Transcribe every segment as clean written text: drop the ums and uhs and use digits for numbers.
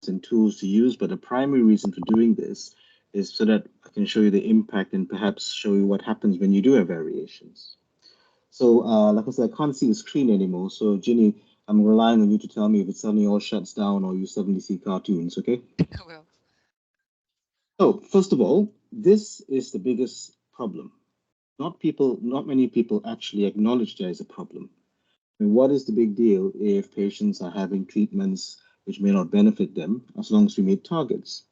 and tools to use, but the primary reason for doing this is so that I can show you the impact and perhaps show you what happens when you do have variations. So, like I said, I can't see the screen anymore. So, Ginny, I'm relying on you to tell me if it suddenly all shuts down or you suddenly see cartoons, okay? Well, So, first of all, this is the biggest problem. Not many people actually acknowledge there is a problem. I mean, what is the big deal if patients are having treatments which may not benefit them, as long as we meet targets,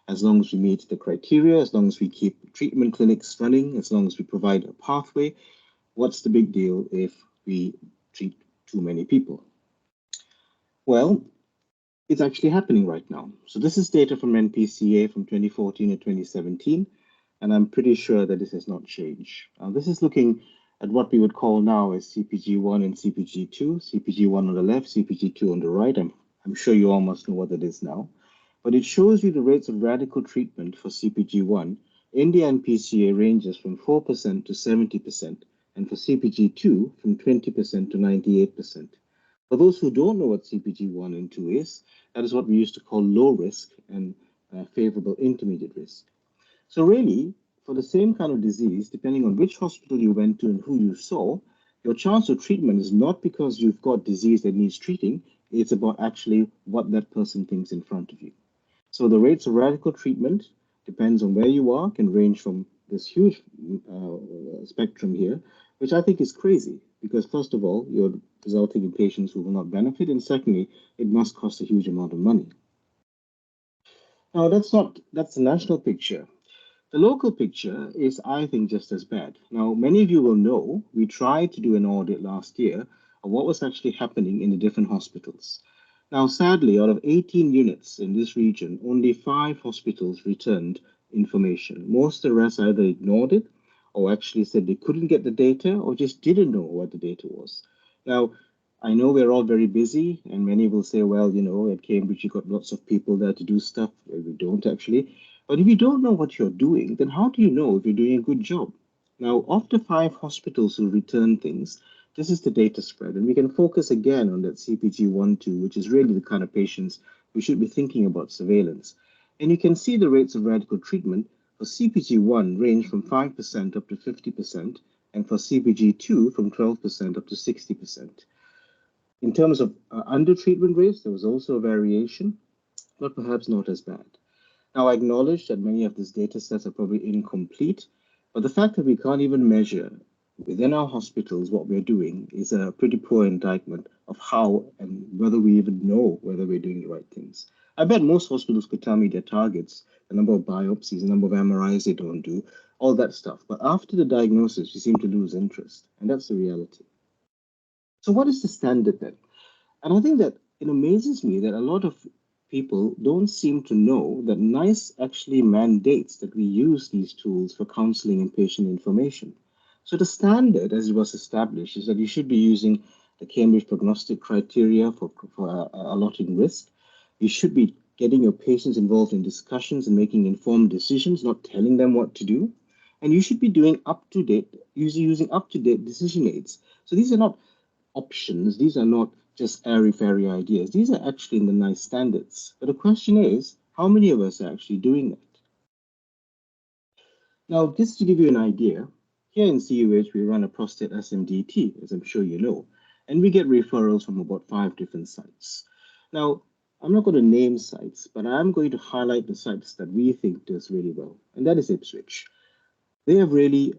as long as we meet the criteria, as long as we keep treatment clinics running, as long as we provide a pathway? What's the big deal if we treat too many people? Well, it's actually happening right now. So this is data from NPCA from 2014 to 2017, and I'm pretty sure that this has not changed. This is looking at what we would call now as CPG1 and CPG2, CPG1 on the left, CPG2 on the right. I'm sure you all must know what that is now. But it shows you the rates of radical treatment for CPG1. In the NPCA ranges from 4% to 70%, and for CPG2 from 20% to 98%. For those who don't know what CPG1 and 2 is, that is what we used to call low risk and favorable intermediate risk. So really, for the same kind of disease, depending on which hospital you went to and who you saw, your chance of treatment is not because you've got disease that needs treating, it's about actually what that person thinks in front of you. So the rates of radical treatment depends on where you are, can range from this huge spectrum here, which I think is crazy because first of all, you're resulting in patients who will not benefit, and secondly, it must cost a huge amount of money. Now that's the national picture. The local picture is, I think, just as bad. Now, many of you will know we tried to do an audit last year of what was actually happening in the different hospitals. Now, sadly, out of 18 units in this region, only 5 hospitals returned information. Most of the rest either ignored it or actually said they couldn't get the data or just didn't know what the data was. Now, I know we're all very busy, and many will say, well, at Cambridge, you've got lots of people there to do stuff. Well, we don't actually. But if you don't know what you're doing, then how do you know if you're doing a good job? Now, of the 5 hospitals who return things, this is the data spread, and we can focus again on that CPG 1-2, which is really the kind of patients we should be thinking about surveillance. And you can see the rates of radical treatment for CPG1 range from 5% up to 50%, and for CPG2 from 12% up to 60%. In terms of under-treatment rates, there was also a variation, but perhaps not as bad. Now, I acknowledge that many of these data sets are probably incomplete, but the fact that we can't even measure within our hospitals what we're doing is a pretty poor indictment of how and whether we even know whether we're doing the right things. I bet most hospitals could tell me their targets, the number of biopsies, the number of MRIs they don't do, all that stuff. But after the diagnosis, we seem to lose interest, and that's the reality. So what is the standard then? And I think that it amazes me that a lot of people don't seem to know that NICE actually mandates that we use these tools for counseling and patient information. So the standard, as it was established, is that you should be using the Cambridge prognostic criteria for allotting risk. You should be getting your patients involved in discussions and making informed decisions, not telling them what to do. And you should be doing using up-to-date decision aids. So these are not options. These are not just airy-fairy ideas. These are actually in the NICE standards. But the question is, how many of us are actually doing that? Now, just to give you an idea, here in CUH, we run a prostate SMDT, as I'm sure you know, and we get referrals from about 5 different sites. Now, I'm not going to name sites, but I'm going to highlight the sites that we think does really well, and that is Ipswich. They have really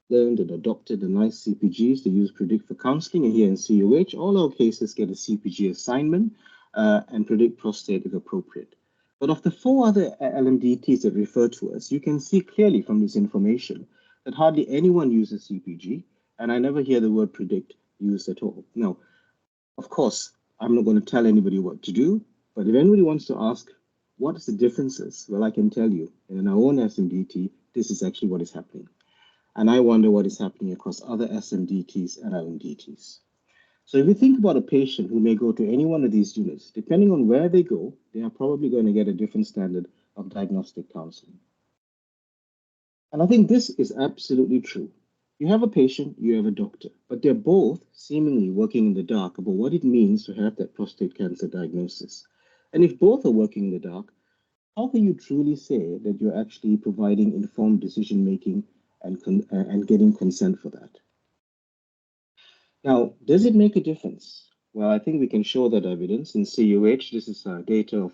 learned and adopted the NICE CPGs to use Predict for counseling, and here in CUH, all our cases get a CPG assignment and Predict prostate if appropriate. But of the 4 other LMDTs that refer to us, you can see clearly from this information that hardly anyone uses CPG, and I never hear the word Predict used at all. Now, of course, I'm not going to tell anybody what to do, but if anybody wants to ask, what is the differences? Well, I can tell you, in our own SMDT, this is actually what is happening. And I wonder what is happening across other SMDTs and LMDTs. So if you think about a patient who may go to any one of these units, depending on where they go, they are probably going to get a different standard of diagnostic counseling. And I think this is absolutely true. You have a patient, you have a doctor, but they're both seemingly working in the dark about what it means to have that prostate cancer diagnosis. And if both are working in the dark, how can you truly say that you're actually providing informed decision making and getting consent for that? Now, does it make a difference? Well, I think we can show that evidence in CUH. This is data of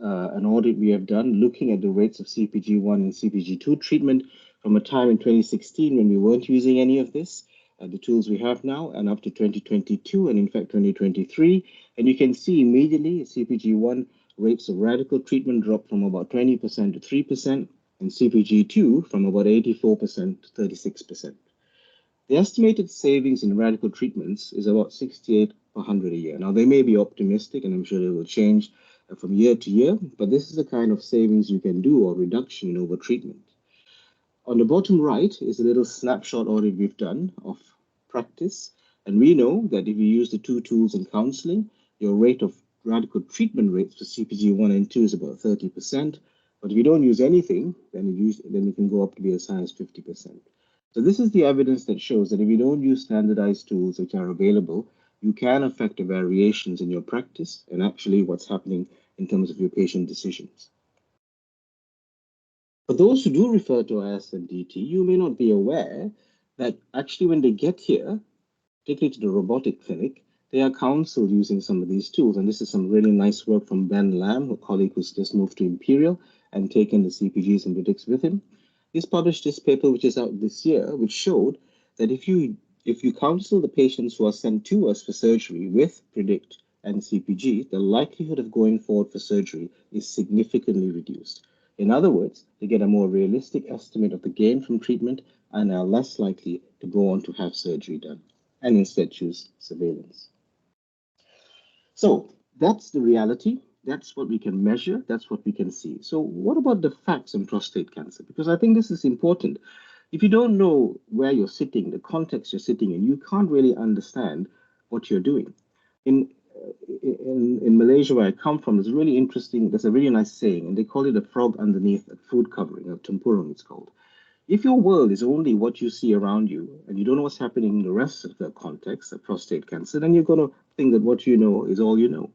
an audit we have done looking at the rates of CPG1 and CPG2 treatment from a time in 2016 when we weren't using any of this, the tools we have now, and up to 2022 and in fact 2023. And you can see immediately CPG1 rates of radical treatment dropped from about 20% to 3%, and CPG2 from about 84% to 36%. The estimated savings in radical treatments is about 68 per 100 a year. Now, they may be optimistic, and I'm sure it will change from year to year, but this is the kind of savings you can do or reduction in overtreatment. On the bottom right is a little snapshot audit we've done of practice, and we know that if you use the two tools in counseling, your rate of radical treatment rates for CPG 1 and 2 is about 30%, but if you don't use anything, then you can go up to be as high as 50%. So this is the evidence that shows that if you don't use standardized tools which are available, you can affect the variations in your practice and actually what's happening in terms of your patient decisions. For those who do refer to IS and DT, you may not be aware that actually when they get here, particularly to the robotic clinic, they are counseled using some of these tools. And this is some really nice work from Ben Lam, a colleague who's just moved to Imperial and taken the CPGs and predicts with him. He's published this paper, which is out this year, which showed that if you counsel the patients who are sent to us for surgery with predict and CPG, the likelihood of going forward for surgery is significantly reduced. In other words, they get a more realistic estimate of the gain from treatment and are less likely to go on to have surgery done and instead choose surveillance. So that's the reality. That's what we can measure. That's what we can see. So what about the facts on prostate cancer? Because I think this is important. If you don't know where you're sitting, the context you're sitting in, you can't really understand what you're doing. In Malaysia, where I come from, there's really interesting, there's a really nice saying, and they call it a frog underneath a food covering, a tempurung it's called. If your world is only what you see around you, and you don't know what's happening in the rest of the context of prostate cancer, then you're going to think that what you know is all you know.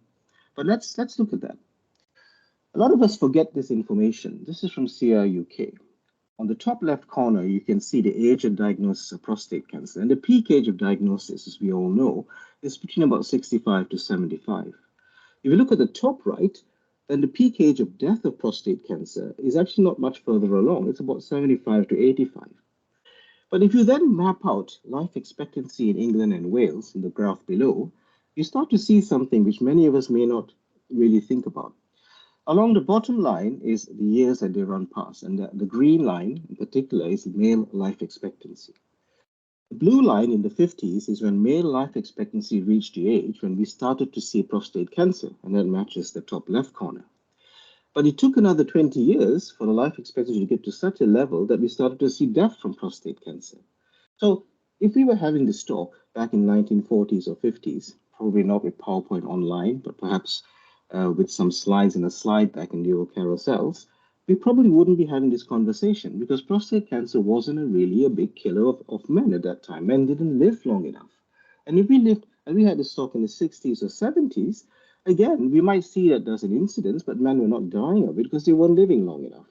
But let's look at that. A lot of us forget this information. This is from CRUK. On the top left corner, you can see the age of diagnosis of prostate cancer. And the peak age of diagnosis, as we all know, is between about 65 to 75. If you look at the top right, then the peak age of death of prostate cancer is actually not much further along. It's about 75 to 85. But if you then map out life expectancy in England and Wales in the graph below, you start to see something which many of us may not really think about. Along the bottom line is the years that they run past, and the green line in particular is male life expectancy. The blue line in the 50s is when male life expectancy reached the age when we started to see prostate cancer, and that matches the top left corner. But it took another 20 years for the life expectancy to get to such a level that we started to see death from prostate cancer. So if we were having this talk back in 1940s or 50s, probably not with PowerPoint online, but perhaps with some slides in a slide deck in the old carousels, we probably wouldn't be having this conversation because prostate cancer wasn't really a big killer of men at that time. Men didn't live long enough. And if we lived, and we had this talk in the 60s or 70s, again, we might see that there's an incidence, but men were not dying of it because they weren't living long enough.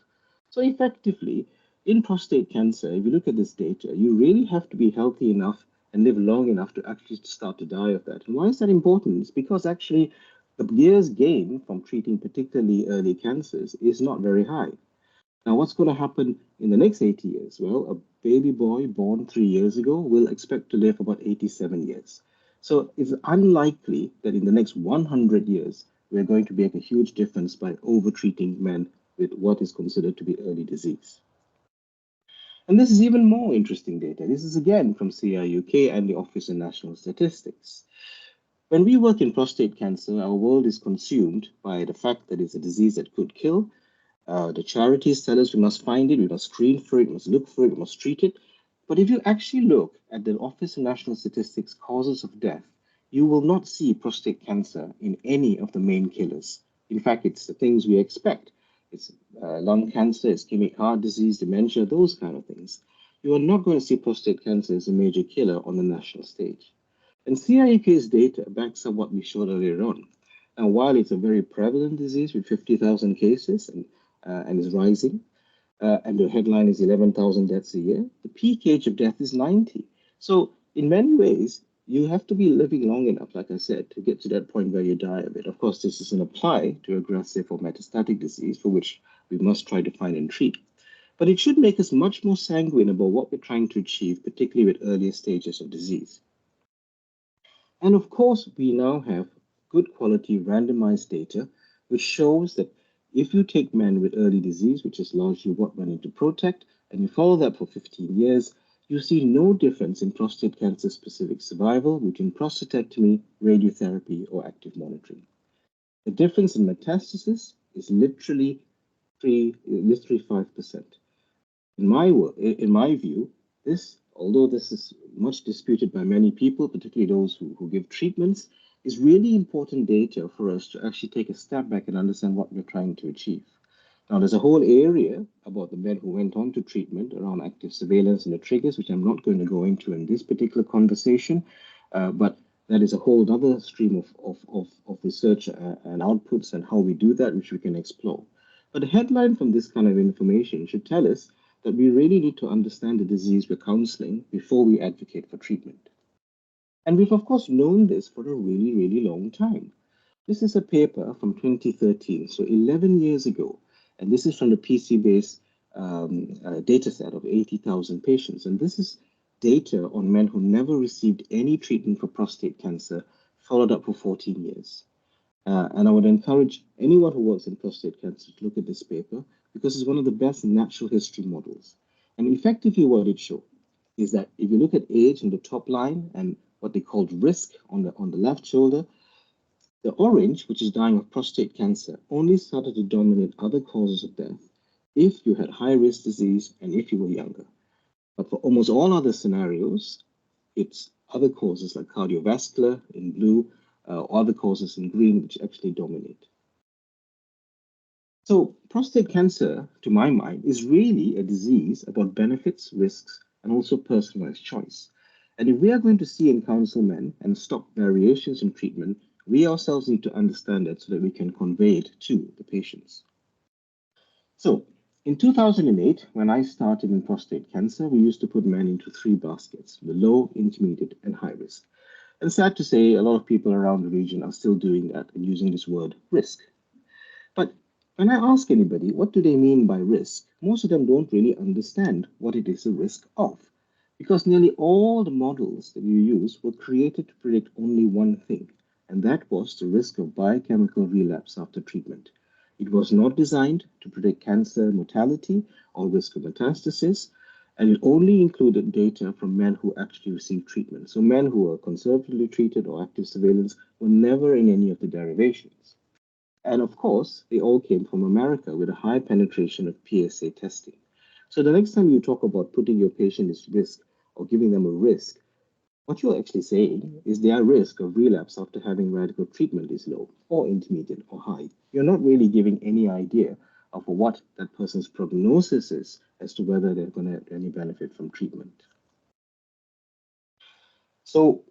So effectively, in prostate cancer, if you look at this data, you really have to be healthy enough and live long enough to actually start to die of that. And why is that important? It's because actually the years gained from treating particularly early cancers is not very high. Now, what's going to happen in the next 80 years? Well, a baby boy born 3 years ago will expect to live about 87 years. So it's unlikely that in the next 100 years, we're going to make a huge difference by overtreating men with what is considered to be early disease. And this is even more interesting data. This is again from CRUK and the Office of National Statistics. When we work in prostate cancer, our world is consumed by the fact that it's a disease that could kill. The charities tell us we must find it, we must screen for it, we must look for it, we must treat it. But if you actually look at the Office of National Statistics causes of death, you will not see prostate cancer in any of the main killers. In fact, it's the things we expect. It's lung cancer, ischemic heart disease, dementia, those kind of things. You are not going to see prostate cancer as a major killer on the national stage. And CRUK's data backs up what we showed earlier on. And while it's a very prevalent disease with 50,000 cases and is rising, and the headline is 11,000 deaths a year, the peak age of death is 90. So in many ways, you have to be living long enough, like I said, to get to that point where you die of it. Of course, this doesn't apply to aggressive or metastatic disease, for which we must try to find and treat. But it should make us much more sanguine about what we're trying to achieve, particularly with earlier stages of disease. And of course, we now have good quality randomized data, which shows that if you take men with early disease, which is largely what we need to protect, and you follow that for 15 years, you see no difference in prostate cancer specific survival between prostatectomy, radiotherapy, or active monitoring. The difference in metastasis is literally 5%. In my view, although this is much disputed by many people, particularly those who give treatments, is really important data for us to actually take a step back and understand what we're trying to achieve. Now, there's a whole area about the men who went on to treatment around active surveillance and the triggers, which I'm not going to go into in this particular conversation, but that is a whole other stream of research and outputs and how we do that, which we can explore. But the headline from this kind of information should tell us that we really need to understand the disease we're counseling before we advocate for treatment. And we've, of course, known this for a really, really long time. This is a paper from 2013, so 11 years ago, and this is from the PC-based data set of 80,000 patients. And this is data on men who never received any treatment for prostate cancer, followed up for 14 years. And I would encourage anyone who works in prostate cancer to look at this paper because it's one of the best natural history models. And effectively what it shows is that if you look at age in the top line and what they called risk on the left shoulder, the orange, which is dying of prostate cancer, only started to dominate other causes of death if you had high-risk disease and if you were younger. But for almost all other scenarios, it's other causes like cardiovascular in blue, or other causes in green, which actually dominate. So prostate cancer, to my mind, is really a disease about benefits, risks, and also personalized choice. And if we are going to see and counsel men and stop variations in treatment, we ourselves need to understand it so that we can convey it to the patients. So in 2008, when I started in prostate cancer, we used to put men into 3 baskets, the low, intermediate, and high risk. And sad to say, a lot of people around the region are still doing that and using this word risk. But when I ask anybody, what do they mean by risk? Most of them don't really understand what it is a risk of, because nearly all the models that you use were created to predict only one thing, and that was the risk of biochemical relapse after treatment. It was not designed to predict cancer mortality or risk of metastasis, and it only included data from men who actually received treatment. So men who were conservatively treated or active surveillance were never in any of the derivations. And of course, they all came from America with a high penetration of PSA testing. So the next time you talk about putting your patient at risk or giving them a risk, what you're actually saying is their risk of relapse after having radical treatment is low or intermediate or high. You're not really giving any idea of what that person's prognosis is as to whether they're going to have any benefit from treatment. So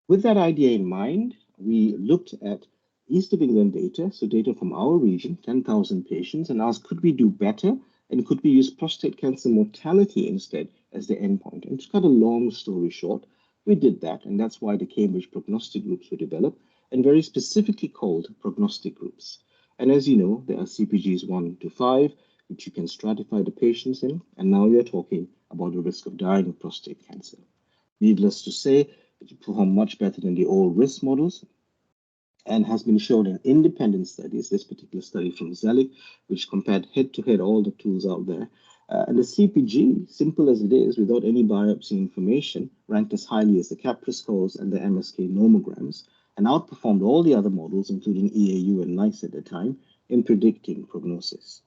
with that idea in mind, we looked at East of England data, so data from our region, 10,000 patients, and asked, could we do better? And could we use prostate cancer mortality instead as the endpoint? And to cut a long story short, we did that, and that's why the Cambridge prognostic groups were developed, and very specifically called prognostic groups. And as you know, there are CPGs 1 to 5, which you can stratify the patients in, and now we are talking about the risk of dying of prostate cancer. Needless to say, it performed much better than the old risk models and has been shown in independent studies, this particular study from Zelig, which compared head-to-head all the tools out there. And the CPG, simple as it is, without any biopsy information, ranked as highly as the CAPRA scores and the MSK nomograms, and outperformed all the other models, including EAU and NICE at the time, in predicting prognosis.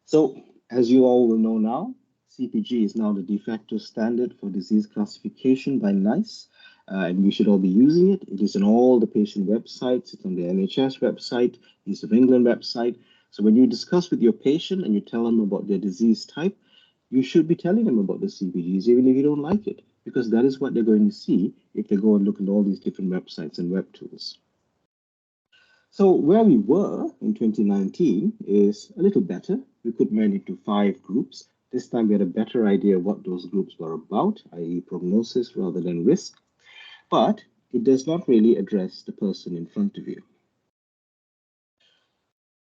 So, as you all will know now, CPG is now the de facto standard for disease classification by NICE, and we should all be using it. It is on all the patient websites. It's on the NHS website, East of England website. So when you discuss with your patient and you tell them about their disease type, you should be telling them about the CPGs, even if you don't like it, because that is what they're going to see if they go and look at all these different websites and web tools. So where we were in 2019 is a little better. We could men into 5 groups. This time we had a better idea what those groups were about, i.e. prognosis rather than risk, but it does not really address the person in front of you.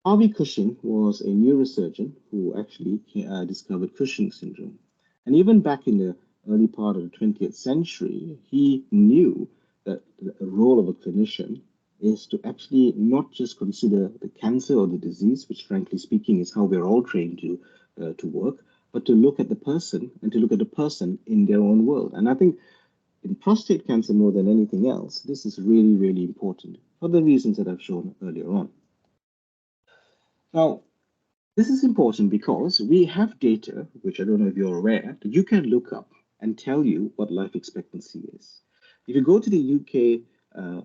Harvey Cushing was a neurosurgeon who actually discovered Cushing syndrome. And even back in the early part of the 20th century, he knew that the role of a clinician is to actually not just consider the cancer or the disease, which frankly speaking is how we're all trained to work, but to look at the person and to look at the person in their own world. And I think in prostate cancer more than anything else, this is really, really important for the reasons that I've shown earlier on. Now, this is important because we have data, which I don't know if you're aware, that you can look up and tell you what life expectancy is. If you go to the UK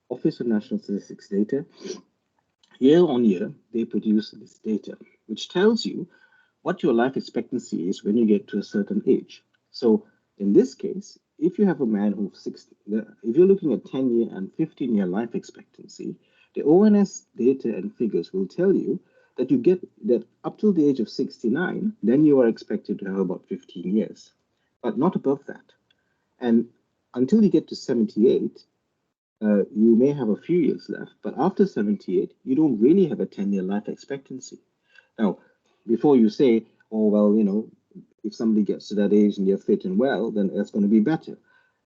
Office of National Statistics data, year on year, they produce this data, which tells you what your life expectancy is when you get to a certain age. So in this case, if you have a man who's 60, if you're looking at 10-year and 15-year life expectancy, the ONS data and figures will tell you that you get that up till the age of 69, then you are expected to have about 15 years, but not above that. And until you get to 78, you may have a few years left, but after 78, you don't really have a 10-year life expectancy. Now, before you say, oh, well, if somebody gets to that age and they're fit and well, then that's going to be better.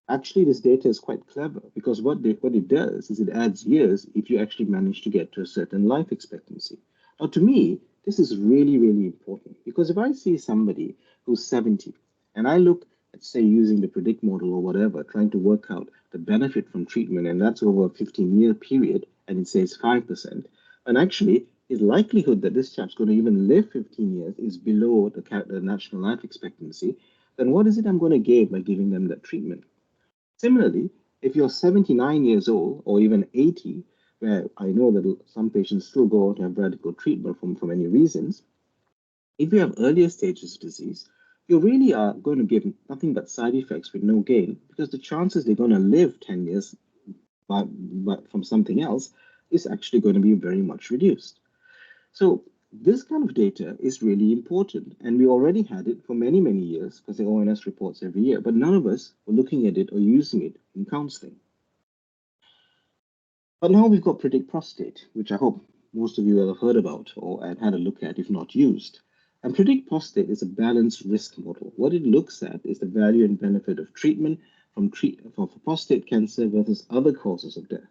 Actually, this data is quite clever because what it does is it adds years if you actually manage to get to a certain life expectancy. Now, to me, this is really, really important because if I see somebody who's 70 and I look at, say, using the predict model or whatever, trying to work out the benefit from treatment, and that's over a 15-year period, and it says 5%, and actually, his likelihood that this chap's going to even live 15 years is below the national life expectancy, then what is it I'm going to gain by giving them that treatment? Similarly, if you're 79 years old or even 80, where I know that some patients still go on to have radical treatment for many reasons, if you have earlier stages of disease, you really are going to give nothing but side effects with no gain because the chances they're going to live 10 years but from something else is actually going to be very much reduced. So this kind of data is really important, and we already had it for many, many years because the ONS reports every year, but none of us were looking at it or using it in counseling. But now we've got Predict Prostate, which I hope most of you will have heard about or had a look at if not used. And Predict Prostate is a balanced risk model. What it looks at is the value and benefit of treatment for prostate cancer versus other causes of death.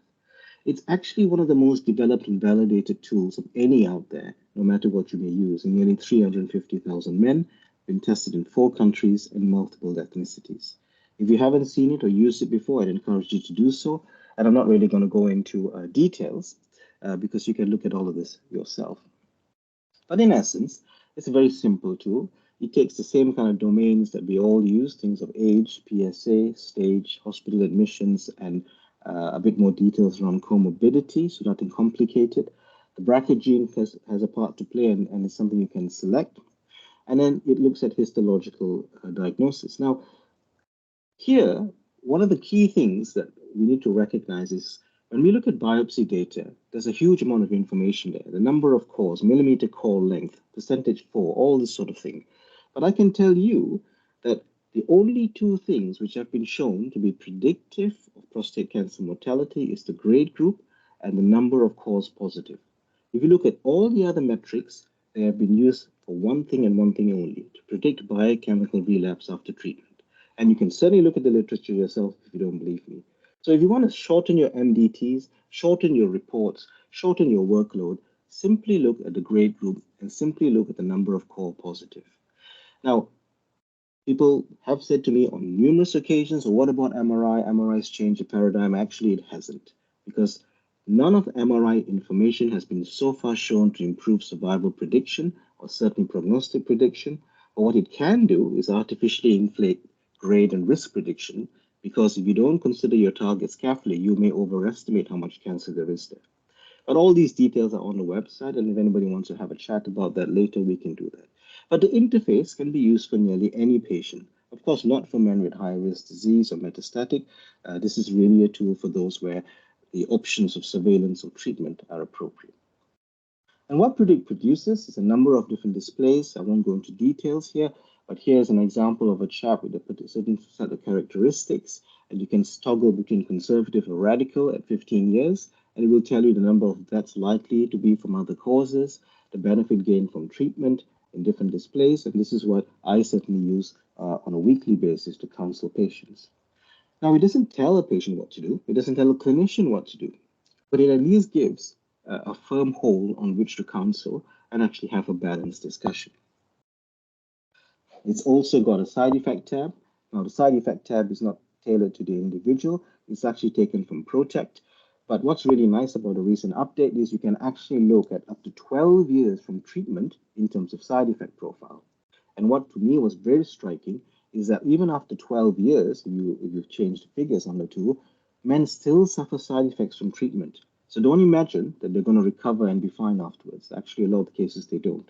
It's actually one of the most developed and validated tools of any out there, no matter what you may use, in nearly 350,000 men, been tested in 4 countries and multiple ethnicities. If you haven't seen it or used it before, I'd encourage you to do so. And I'm not really going to go into details because you can look at all of this yourself. But in essence, it's a very simple tool. It takes the same kind of domains that we all use, things of age, PSA, stage, hospital admissions, and a bit more details around comorbidity, so nothing complicated. The BRCA gene has a part to play and is something you can select. And then it looks at histological diagnosis. Now, here, one of the key things that we need to recognize is when we look at biopsy data, there's a huge amount of information there. The number of cores, millimeter core length, percentage for, all this sort of thing. But I can tell you that the only 2 things which have been shown to be predictive of prostate cancer mortality is the grade group and the number of cores positive. If you look at all the other metrics, they have been used for one thing and one thing only, to predict biochemical relapse after treatment. And you can certainly look at the literature yourself if you don't believe me. So if you want to shorten your MDTs, shorten your reports, shorten your workload, simply look at the grade group and simply look at the number of core positive. Now, people have said to me on numerous occasions, what about MRI? MRI's changed the paradigm. Actually, it hasn't, because none of the MRI information has been so far shown to improve survival prediction or certainly prognostic prediction. But what it can do is artificially inflate grade and risk prediction, because if you don't consider your targets carefully, you may overestimate how much cancer there is there. But all these details are on the website, and if anybody wants to have a chat about that later, we can do that. But the interface can be used for nearly any patient. Of course, not for men with high-risk disease or metastatic. This is really a tool for those where the options of surveillance or treatment are appropriate. And what PREDICT produces is a number of different displays. I won't go into details here, but here's an example of a chart with a certain set of characteristics, and you can toggle between conservative or radical at 15 years, and it will tell you the number of deaths likely to be from other causes, the benefit gained from treatment in different displays, and this is what I certainly use on a weekly basis to counsel patients. Now, it doesn't tell a patient what to do, it doesn't tell a clinician what to do, but it at least gives a firm hold on which to counsel and actually have a balanced discussion. It's also got a side effect tab. Now, the side effect tab is not tailored to the individual. It's actually taken from Protect. But what's really nice about the recent update is you can actually look at up to 12 years from treatment in terms of side effect profile. And what to me was very striking is that even after 12 years, if you've changed the figures on the tool, men still suffer side effects from treatment. So don't imagine that they're going to recover and be fine afterwards. Actually, a lot of cases they don't.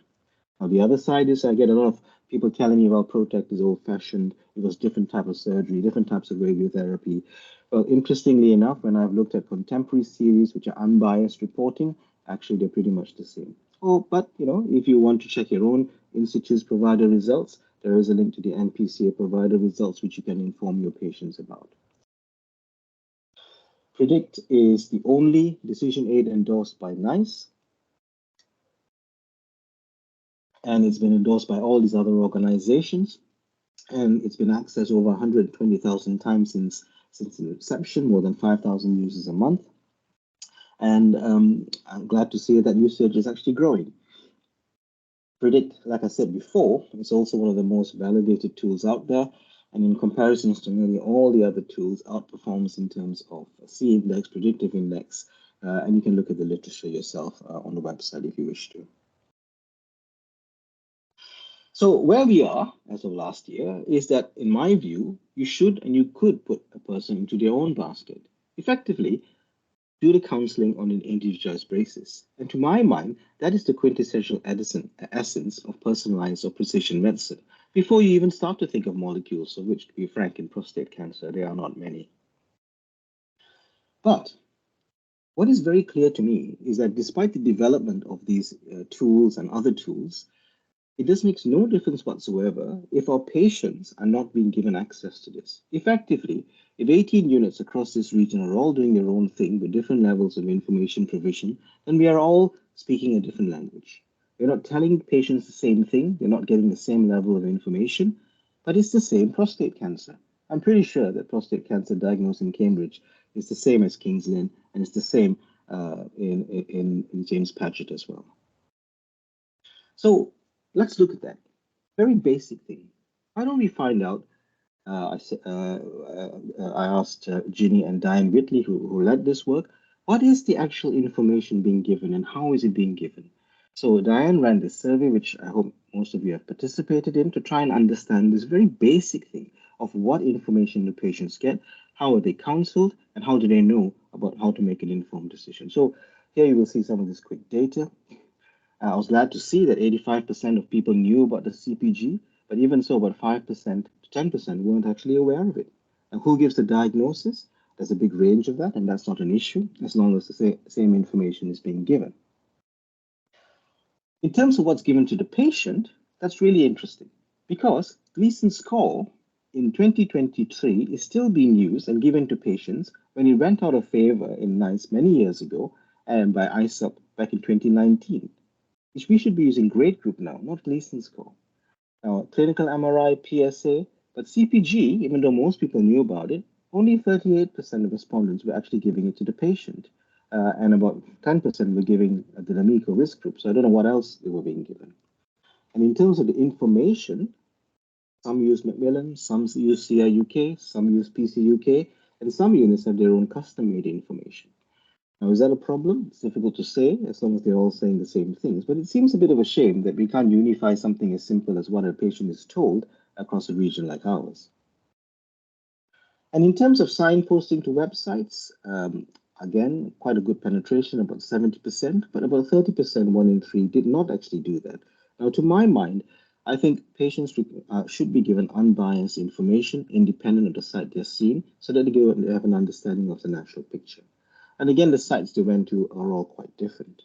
Now, the other side is I get a lot of people telling me, well, Protect is old-fashioned. It was different type of surgery, different types of radiotherapy. Well, interestingly enough, when I've looked at contemporary series, which are unbiased reporting, actually, they're pretty much the same. Oh, but, if you want to check your own institute's provider results, there is a link to the NPCA provider results, which you can inform your patients about. PREDICT is the only decision aid endorsed by NICE, and it's been endorsed by all these other organizations, and it's been accessed over 120,000 times since its inception, more than 5,000 users a month. And I'm glad to see that usage is actually growing. PREDICT, like I said before, is also one of the most validated tools out there, and in comparisons to nearly all the other tools, outperforms in terms of C-index, predictive index, and you can look at the literature yourself on the website if you wish to. So where we are as of last year is that, in my view, you should and you could put a person into their own basket. Effectively, do the counseling on an individualized basis. And to my mind, that is the quintessential essence of personalized or precision medicine. Before you even start to think of molecules, of which, to be frank, in prostate cancer, there are not many. But what is very clear to me is that despite the development of these tools and other tools, it just makes no difference whatsoever if our patients are not being given access to this. Effectively, if 18 units across this region are all doing their own thing with different levels of information provision, then we are all speaking a different language. We're not telling patients the same thing, they're not getting the same level of information, but it's the same prostate cancer. I'm pretty sure that prostate cancer diagnosed in Cambridge is the same as King's Lynn, and it's the same in James Paget as well. So let's look at that. Very basic thing. Why don't we find out? I asked Ginny and Diane Whitley, who led this work, what is the actual information being given and how is it being given? So Diane ran this survey, which I hope most of you have participated in, to try and understand this very basic thing of what information the patients get, how are they counseled, and how do they know about how to make an informed decision. So here you will see some of this quick data. I was glad to see that 85% of people knew about the CPG, but even so, about 5% to 10% weren't actually aware of it. And who gives the diagnosis? There's a big range of that, and that's not an issue as long as the same information is being given. In terms of what's given to the patient, that's really interesting because Gleason score in 2023 is still being used and given to patients when it went out of favor in NICE many years ago and by ISUP back in 2019, which we should be using grade group now, not Gleason score. Now, clinical MRI, PSA, but CPG, even though most people knew about it, only 38% of respondents were actually giving it to the patient. And about 10% were giving the Amico risk group. So I don't know what else they were being given. And in terms of the information, some use Macmillan, some use CIUK, some use PCUK, and some units have their own custom-made information. Now, is that a problem? It's difficult to say, as long as they're all saying the same things. But it seems a bit of a shame that we can't unify something as simple as what a patient is told across a region like ours. And in terms of signposting to websites, again, quite a good penetration, about 70%, but about 30%, 1 in 3, did not actually do that. Now, to my mind, I think patients should be given unbiased information independent of the site they're seeing so that they have an understanding of the national picture. And again, the sites they went to are all quite different.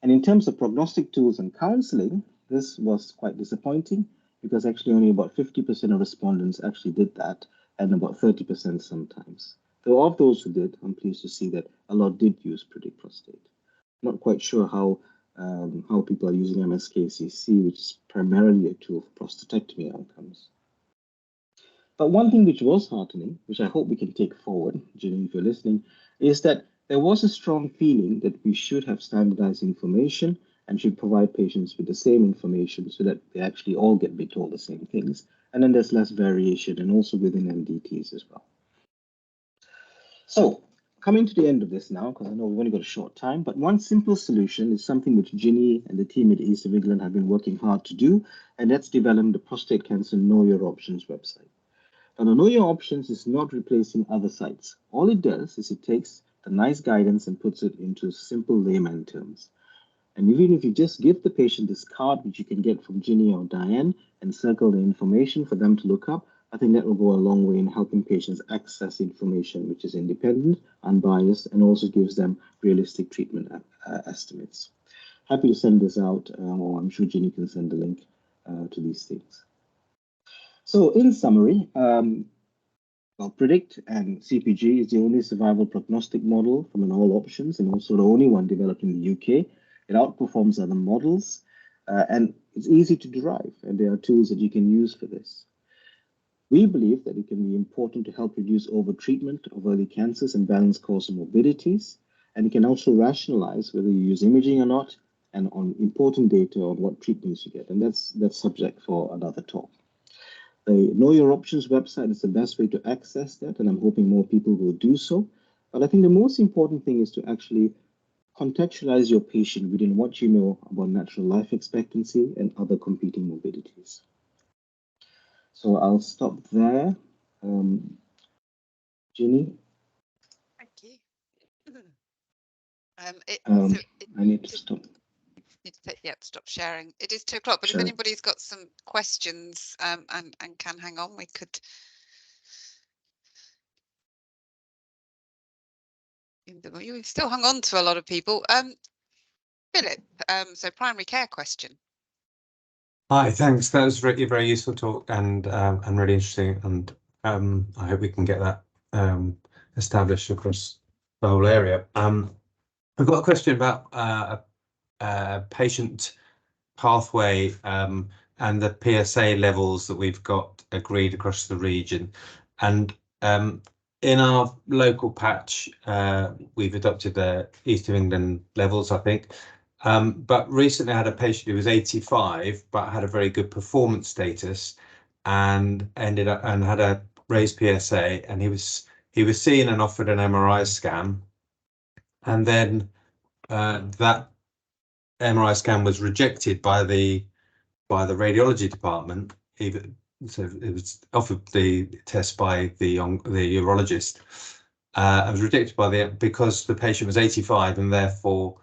And in terms of prognostic tools and counseling, this was quite disappointing because actually only about 50% of respondents actually did that, and about 30% sometimes. Though of those who did, I'm pleased to see that a lot did use Predict Prostate. Not quite sure how people are using MSKCC, which is primarily a tool for prostatectomy outcomes. But one thing which was heartening, which I hope we can take forward, Jenny, if you're listening, is that there was a strong feeling that we should have standardized information and should provide patients with the same information so that they actually all get told the same things. And then there's less variation, and also within MDTs as well. So coming to the end of this now, because I know we've only got a short time, but one simple solution is something which Ginny and the team at East of England have been working hard to do, and that's develop the Prostate Cancer Know Your Options website. Now, the Know Your Options is not replacing other sites. All it does is it takes the nice guidance and puts it into simple layman terms. And even if you just give the patient this card, which you can get from Ginny or Diane, and circle the information for them to look up, I think that will go a long way in helping patients access information which is independent, unbiased, and also gives them realistic treatment estimates. Happy to send this out, or I'm sure Ginny can send the link to these things. So in summary, well, Predict and CPG is the only survival prognostic model from an all options, and also the only one developed in the UK. It outperforms other models, and it's easy to derive, and there are tools that you can use for this. We believe that it can be important to help reduce overtreatment of early cancers and balance causal morbidities, and it can also rationalize whether you use imaging or not, and on important data on what treatments you get, and that's subject for another talk. The Know Your Options website is the best way to access that, and I'm hoping more people will do so. But I think the most important thing is to actually contextualize your patient within what you know about natural life expectancy and other competing morbidities. So I'll stop there. Ginny? Thank you. I need to stop. Stop sharing. It is 2 o'clock, but Sure. if anybody's got some questions and can hang on, we could. You've still hung on to a lot of people. Philip, so primary care question. Hi, thanks. That was very, very useful talk and really interesting. And I hope we can get that established across the whole area. I've got a question about patient pathway and the PSA levels that we've got agreed across the region. And in our local patch, we've adopted the East of England levels, I think. But recently I had a patient who was 85, but had a very good performance status and ended up and had a raised PSA, and he was seen and offered an MRI scan, and then that MRI scan was rejected by the radiology department. So it was offered the test by the urologist. It was rejected because the patient was 85 and therefore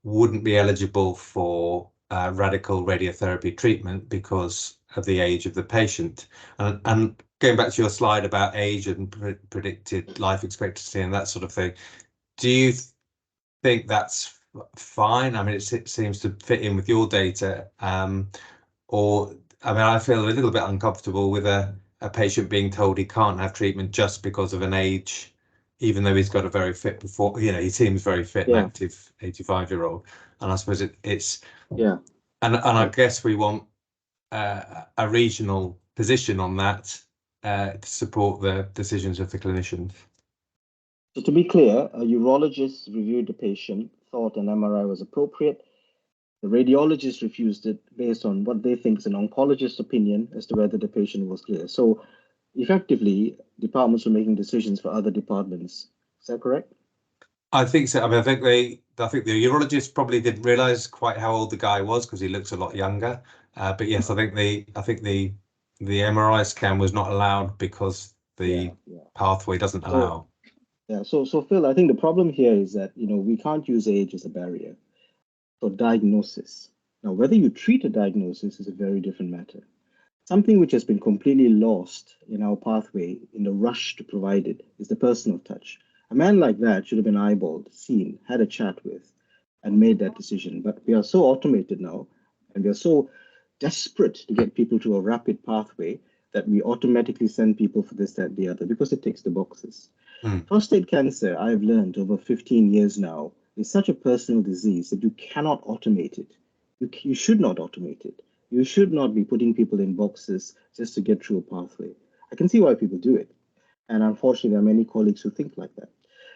wouldn't be eligible for radical radiotherapy treatment because of the age of the patient. And going back to your slide about age and predicted life expectancy and that sort of thing, do you think that's fine? I mean, it seems to fit in with your data, or I mean, I feel a little bit uncomfortable with a patient being told he can't have treatment just because of an age, even though he's got a very fit he seems very fit and active 85-year-old. And I suppose it's and I guess we want a regional position on that to support the decisions of the clinicians. So to be clear, a urologist reviewed the patient, thought an MRI was appropriate. The radiologist refused it based on what they think is an oncologist's opinion as to whether the patient was clear. So effectively, departments were making decisions for other departments. Is that correct? I think so. I mean, I think the urologist probably didn't realise quite how old the guy was because he looks a lot younger. But yes, I think the MRI scan was not allowed because the pathway doesn't allow. So Phil, I think the problem here is that we can't use age as a barrier for diagnosis. Now, whether you treat a diagnosis is a very different matter. Something which has been completely lost in our pathway in the rush to provide it is the personal touch. A man like that should have been eyeballed, seen, had a chat with, and made that decision. But we are so automated now, and we are so desperate to get people to a rapid pathway that we automatically send people for this, that, the other, because it ticks the boxes. Prostate cancer, I've learned over 15 years now, is such a personal disease that you cannot automate it. You should not automate it. You should not be putting people in boxes just to get through a pathway. I can see why people do it. And unfortunately, there are many colleagues who think like that.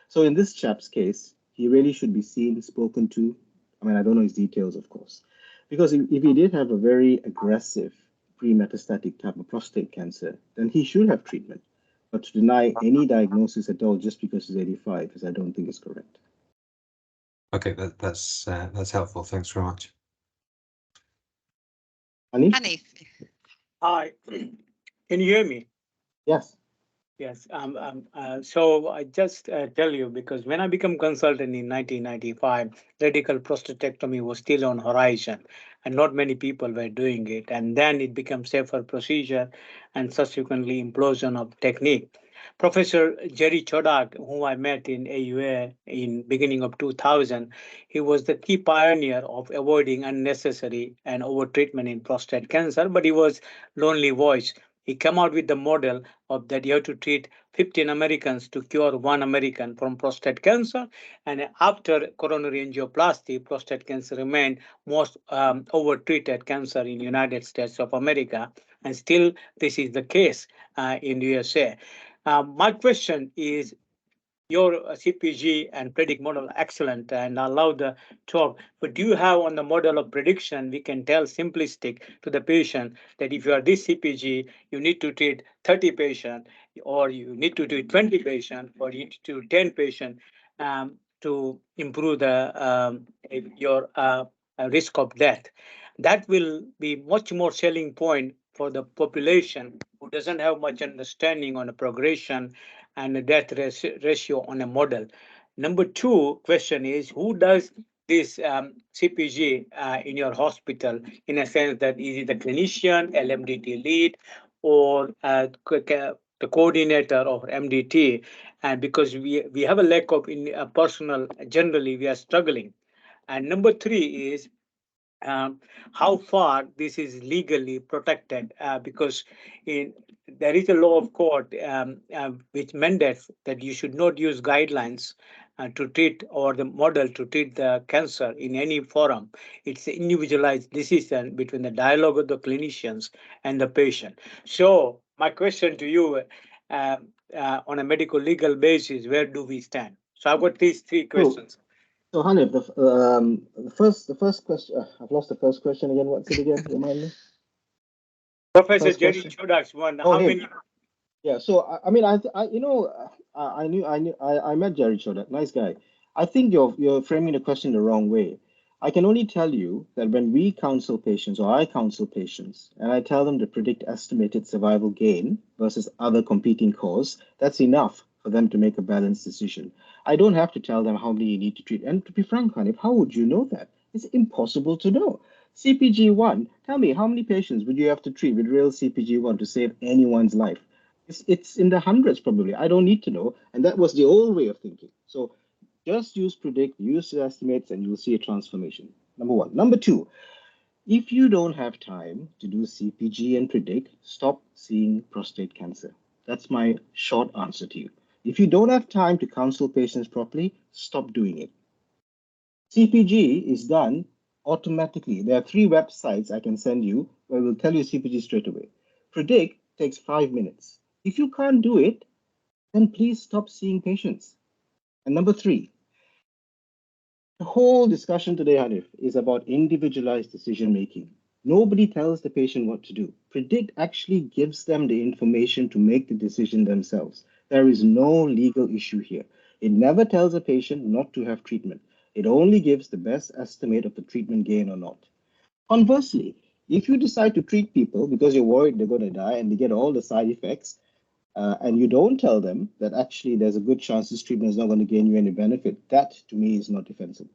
So in this chap's case, he really should be seen, spoken to. I mean, I don't know his details, of course, because if he did have a very aggressive pre-metastatic type of prostate cancer, then he should have treatment. But to deny any diagnosis at all just because he's 85, is I don't think is correct. Okay, that's helpful. Thanks very much. Hanif. Hi, can you hear me? Yes. Yes. So I just tell you, because when I became consultant in 1995, radical prostatectomy was still on horizon, and not many people were doing it. And then it became safer procedure, and subsequently implosion of technique. Professor Jerry Chodak, who I met in AUA in beginning of 2000, he was the key pioneer of avoiding unnecessary and overtreatment in prostate cancer, but he was lonely voice. He came out with the model of that you have to treat 15 Americans to cure 1 American from prostate cancer. And after coronary angioplasty, prostate cancer remained most overtreated cancer in United States of America. And still, this is the case in USA. My question is, your CPG and predict model excellent, and I love the talk. But do you have on the model of prediction, we can tell simplistic to the patient that if you are this CPG, you need to treat 30 patients, or you need to treat 20 patients, or you need to treat 10 patients to improve the your risk of death. That will be much more selling point for the population who doesn't have much understanding on the progression and the death ratio on a model. Number two question is, who does this CPG in your hospital, in a sense that is it the clinician, LMDT lead, or the coordinator of MDT? And because we have a lack of in personal, generally we are struggling. And number three is, how far this is legally protected, because there is a law of court which mandates that you should not use guidelines to treat, or the model to treat the cancer in any forum. It's an individualized decision between the dialogue of the clinicians and the patient. So my question to you, on a medical legal basis, where do we stand? So I've got these three questions. So Hanif, the first question, I've lost the first question again. What's it again? Remind me. Professor First Jerry question. Chodak's one. Oh, How him. many? Yeah. So I mean, I met Jerry Chodak, nice guy. I think you're framing the question the wrong way. I can only tell you that when we counsel patients, or I counsel patients, and I tell them to predict estimated survival gain versus other competing cause, that's enough for them to make a balanced decision. I don't have to tell them how many you need to treat. And to be frank, Hanif, how would you know that? It's impossible to know. CPG1, tell me, how many patients would you have to treat with real CPG1 to save anyone's life? It's in the hundreds probably. I don't need to know. And that was the old way of thinking. So just use predict, use estimates, and you'll see a transformation. Number one. Number two, if you don't have time to do CPG and predict, stop seeing prostate cancer. That's my short answer to you. If you don't have time to counsel patients properly, stop doing it. CPG is done automatically. There are 3 websites I can send you where we'll tell you CPG straight away. Predict takes 5 minutes. If you can't do it, then please stop seeing patients. And number 3, the whole discussion today, Hanif, is about individualized decision making. Nobody tells the patient what to do. Predict actually gives them the information to make the decision themselves. There is no legal issue here. It never tells a patient not to have treatment. It only gives the best estimate of the treatment gain or not. Conversely, if you decide to treat people because you're worried they're going to die and they get all the side effects, and you don't tell them that actually there's a good chance this treatment is not going to gain you any benefit, that to me is not defensible.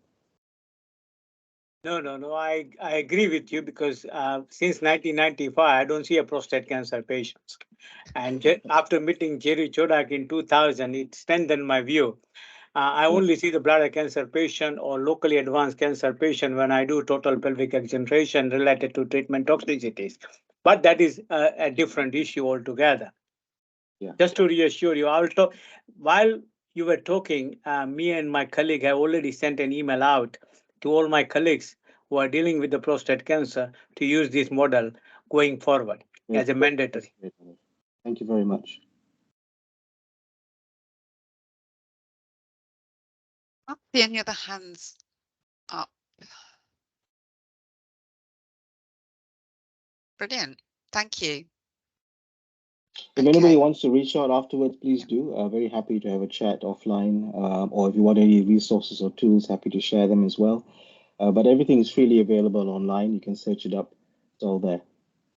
No. I agree with you because since 1995, I don't see a prostate cancer patients. And after meeting Jerry Chodak in 2000, it strengthened my view. I only see the bladder cancer patient or locally advanced cancer patient when I do total pelvic examination related to treatment toxicities. But that is a different issue altogether. Yeah. Just to reassure you, I'll talk while you were talking. Me and my colleague have already sent an email out to all my colleagues who are dealing with the prostate cancer to use this model going forward as a mandatory. Thank you very much. Can't see any other hands up. Brilliant. Thank you. If anybody wants to reach out afterwards, please do. Very happy to have a chat offline, or if you want any resources or tools, happy to share them as well. But everything is freely available online. You can search it up. It's all there.